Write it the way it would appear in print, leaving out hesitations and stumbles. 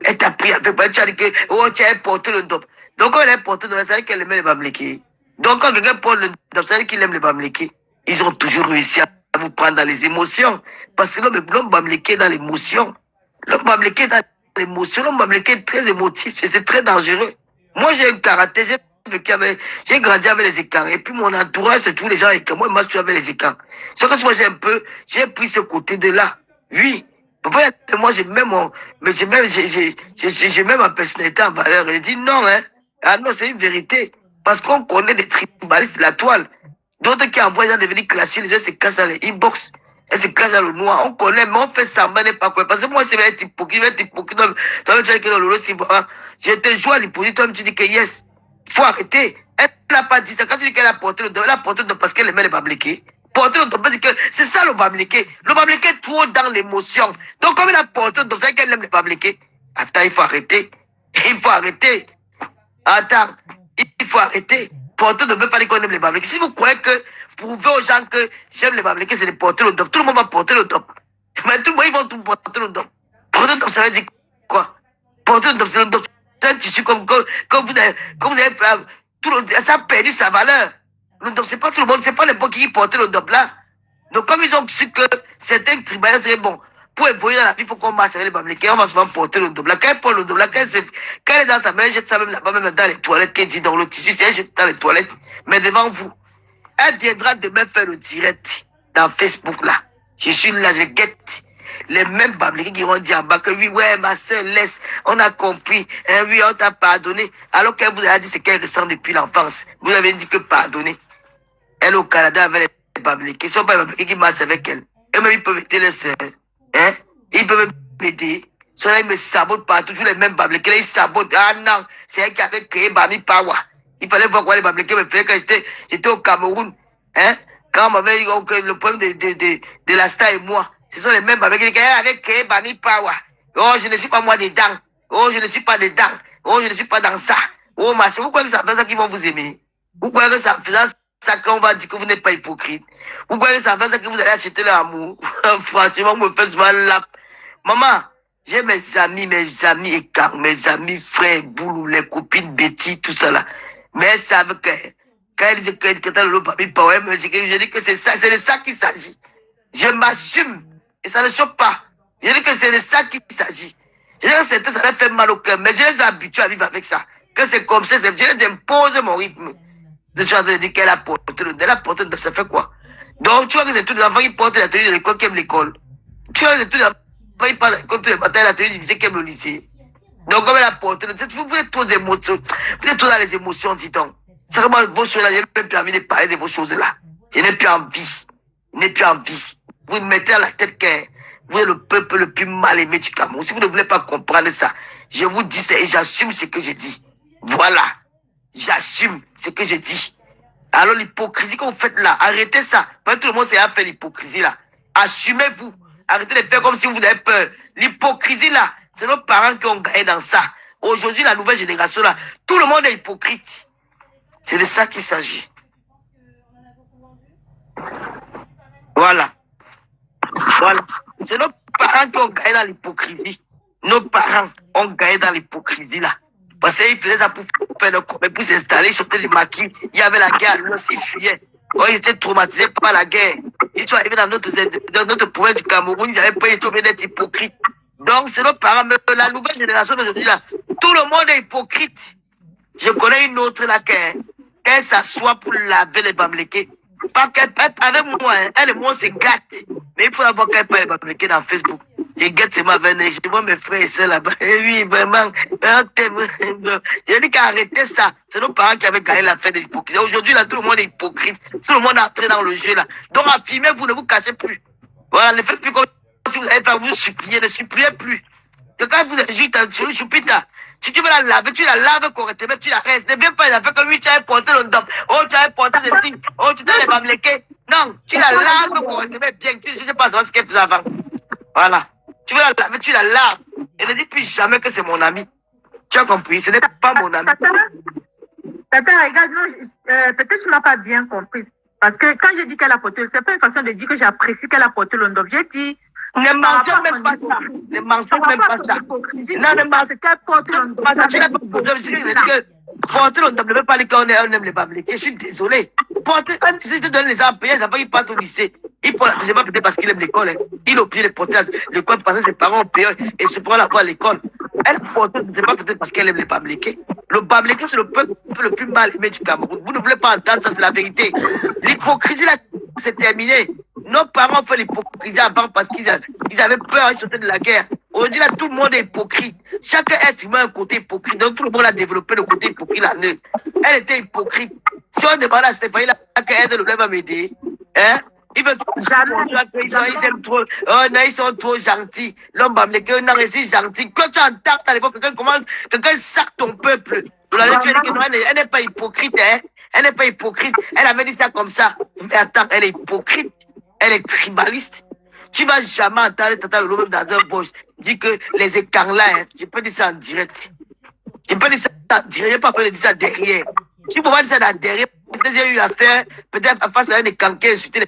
Elle t'a pris avec moi, tu as dit que oh, tu as porté le dop. Donc, quand elle a porté le dop, ça veut dire qu'elle aimait les bamlékés. Donc, quand quelqu'un porte le dop, ça veut dire qu'il aime les bamlékés. Ils ont toujours réussi à vous prendre dans les émotions. Parce que l'homme bamléké est dans l'émotion. L'homme bamléké est dans l'émotion. L'homme bamléké est très émotif et c'est très dangereux. Moi, j'ai un caractère, j'ai grandi avec les écarts. Et puis, mon entourage, c'est tous les gens écarts. Moi, je suis avec les écarts. Ce que tu vois, j'ai pris ce côté de là. Oui. Moi, j'ai même j'ai même ma personnalité en valeur. Je dis non, hein. Ah non, c'est une vérité. Parce qu'on connaît des tribalistes de la toile. D'autres qui envoient les gens devenir clashés, les gens se cachent dans les inbox. Elles se cachent dans le noir. On connaît, mais on fait semblant n'est pas quoi. Parce que moi, c'est être hypocrite, Toi, tu dis que le si je te joue à l'hypocrite, toi, tu dis que yes. Faut arrêter. Elle n'a pas dit ça. Quand tu dis qu'elle a porté le dos, elle a porté le dos parce qu'elle aimait les bamlékés. Porter le dos, c'est ça le bamléké. Le bamléké est trop dans l'émotion. Donc, comme elle a porté le dos, c'est qu'elle aime les bamlékés. Attends, il faut arrêter. Il faut arrêter. Attends, il faut arrêter. Porter ne veut pas dire qu'on aime les bamlékés. Si vous croyez que prouver aux gens que j'aime les bamlékés, c'est de porter le dos. Tout le monde va porter le dos. Mais tout le monde, ils vont tout porter le dos. Porter le dos, ça veut dire quoi? Porter le dos, c'est le dos. C'est un tissu comme vous avez fait. Ça a perdu sa valeur. Le dos, c'est pas tout le monde, c'est pas les qui portent le dos là. Donc, comme ils ont su que certains tribunaux seraient bons, pour évoluer dans la vie, il faut qu'on marche avec les bamlékés. On va souvent porter le dos là. Quand elle porte le dos là, quand elle est dans sa main, elle jette ça même là-bas, même dans les toilettes, qu'elle dit dans le tissu, elle jette dans les toilettes. Mais devant vous, elle viendra demain faire le direct dans Facebook là. Je suis là, je guette. Les mêmes bamlékés qui vont dire en bas que oui, ouais, ma soeur, laisse, on a compris, hein, oui, on t'a pardonné. Alors qu'elle vous a dit ce qu'elle ressent depuis l'enfance. Vous avez dit que pardonner. Elle au Canada avec les bamlékés. Ce ne sont pas les bamlékés qui marchent avec elle. Eux-mêmes, ils peuvent aider les sœurs. Hein? Ils peuvent m'aider. Ceux-là, ils me sabotent partout. Toujours les mêmes bamlékés. Là, ils sabotent. Ah non, c'est elle qui avait créé Bami Pawa. Il fallait voir quoi les bamlékés me faisaient quand j'étais au Cameroun. Hein? Quand on m'avait dit le problème de la star et moi. Ce sont les mêmes bamlékés qui avaient créé Bami Pawa. Oh, je ne suis pas moi dedans. Oh, je ne suis pas dedans. Oh, je ne suis pas dans ça. Oh, ma soeur, vous croyez que ça fait ça qu'ils vont vous aimer? Vous croyez que ça fait ça qu'on va dire que vous n'êtes pas hypocrite? Vous croyez que ça fait ça que vous allez acheter l'amour? Franchement, vous me faites souvent la... Maman, j'ai mes amis écarts, mes amis frères, boulou, les copines Betty, tout ça là. Mais elles savent que quand elles disent que t'as le papier power, je dis que c'est ça, c'est de ça qu'il s'agit. Je m'assume. Et ça ne choque pas. Je dis que c'est de ça qu'il s'agit. Je dis que certains, ça leur fait mal au cœur, mais je les habitue à vivre avec ça. Que c'est comme ça, je les impose mon rythme. Je suis en train de dire qu'elle a porté le dos. Elle a porté le dos, ça fait quoi? Donc, tu vois que c'est tous les enfants qui portent la tenue de l'école qui aiment l'école. Tu vois que c'est tous les enfants qui partent tous les matins la tenue du lycée qui aiment le lycée. Donc, comme elle a porté le dos, vous êtes trop émotions. Vous êtes trop dans les émotions, dis-donc. Seulement, vos choses-là, je n'ai même plus envie de parler de vos choses-là. Je n'ai plus envie. Je n'ai plus envie. Vous me mettez à la tête que vous êtes le peuple le plus mal aimé du Cameroun. Si vous ne voulez pas comprendre ça, je vous dis ça et j'assume ce que je dis. Voilà. J'assume ce que je dis. Alors l'hypocrisie que vous faites là, arrêtez ça. Pas tout le monde sait à faire l'hypocrisie là. Assumez-vous. Arrêtez de faire comme si vous avez peur. L'hypocrisie là, c'est nos parents qui ont gagné dans ça. Aujourd'hui, la nouvelle génération là, tout le monde est hypocrite. C'est de ça qu'il s'agit. Voilà. Voilà. C'est nos parents qui ont gagné dans l'hypocrisie. Nos parents ont gagné dans l'hypocrisie là. Parce qu'ils faisaient ça pour faire le commerce, pour s'installer, choper les maquis. Il y avait la guerre, lui aussi fuyaient. Oh, ils étaient traumatisés par la guerre. Ils sont arrivés dans notre province du Cameroun, ils avaient pas été obligés d'être hypocrites. Donc, c'est nos parents, mais la nouvelle génération d'aujourd'hui là, tout le monde est hypocrite. Je connais une autre là, qu'elle s'assoit pour laver les bamlékés. Pas qu'elle avec moi, hein, elle et moi on se gâte. Mais il faut avoir qu'elle parle les bamlékés dans Facebook. Je guette c'est ma veine, je vois mes frères et sœurs là-bas. Et oui, vraiment, je dis qu'arrêtez ça. C'est nos parents qui avaient gagné la fête de l'hypocrisie. Aujourd'hui, là, tout le monde est hypocrite. Tout le monde est entré dans le jeu, là. Donc, affirmez-vous, ne vous cachez plus. Voilà, ne faites plus comme si vous allez faire vous supplier, ne suppliez plus. Que quand vous juste sur le choupita, si tu veux la laver, tu la laves correctement, tu la restes. Ne viens pas la faire comme lui, tu as porté le dop. Oh, tu as porté ceci. Oh, tu t'as les bamlékés. Non, tu la laves correctement bien. Tu ne sais pas ce qu'elle faisait avant. Voilà. Tu veux la laver, tu la laves. Et ne dis plus jamais que c'est mon ami. Tu as compris, ce n'est pas mon ami. Tata, regarde, non, peut-être que tu ne m'as pas bien compris. Parce que quand j'ai dit qu'elle a porté, c'est pas une façon de dire que j'apprécie qu'elle a porté le Ndov. J'ai dit, ne mentionne même pas ça. Ne mentionne même pas ça. Non, ne mentionne qu'elle porte le Ndov. tu n'as pas besoin. Je dis que porter le Ndov ne veut pas dire qu'on aime les Bamlékés. Je suis désolé. Porter, même si tu donnes les employés, ça va qu'ils partent au lycée. C'est pas peut-être parce qu'il aime l'école. Il a oublié les porter à l'école parce que ses parents ont payé et se prend la voie à l'école. Elle porte, c'est pas peut-être parce qu'elle aime les Bamlékés. Le Bamléké, c'est le peuple le plus mal aimé du Cameroun. Vous ne voulez pas entendre ça, c'est la vérité. L'hypocrisie, là, c'est terminé. Nos parents font l'hypocrisie avant parce qu'ils avaient peur, ils sortaient de la guerre. Aujourd'hui, là, tout le monde est hypocrite. Chaque être humain a un côté hypocrite. Donc, tout le monde a développé le côté hypocrite là. Elle était hypocrite. Si on demande à Stéphanie, là, qu'elle va m'aider, hein? Ils veulent ils aiment trop. Oh non, ils sont trop gentils. L'homme va me dire, non, c'est gentil. Quand tu entends à l'époque, quelqu'un sac ton peuple. Elle n'est pas hypocrite, hein. Elle n'est pas hypocrite. Elle avait dit ça comme ça. Mais attends, elle est hypocrite. Elle est tribaliste. Tu vas jamais entendre Tata Lolo même dans un boss dire que les écarts là, hein, je peux dire ça en direct. Je peux dire ça en direct, je peux pas dire ça derrière. Si vous dire ça dans derrière, peut-être j'ai eu affaire, peut-être face à un des canquets, insulter les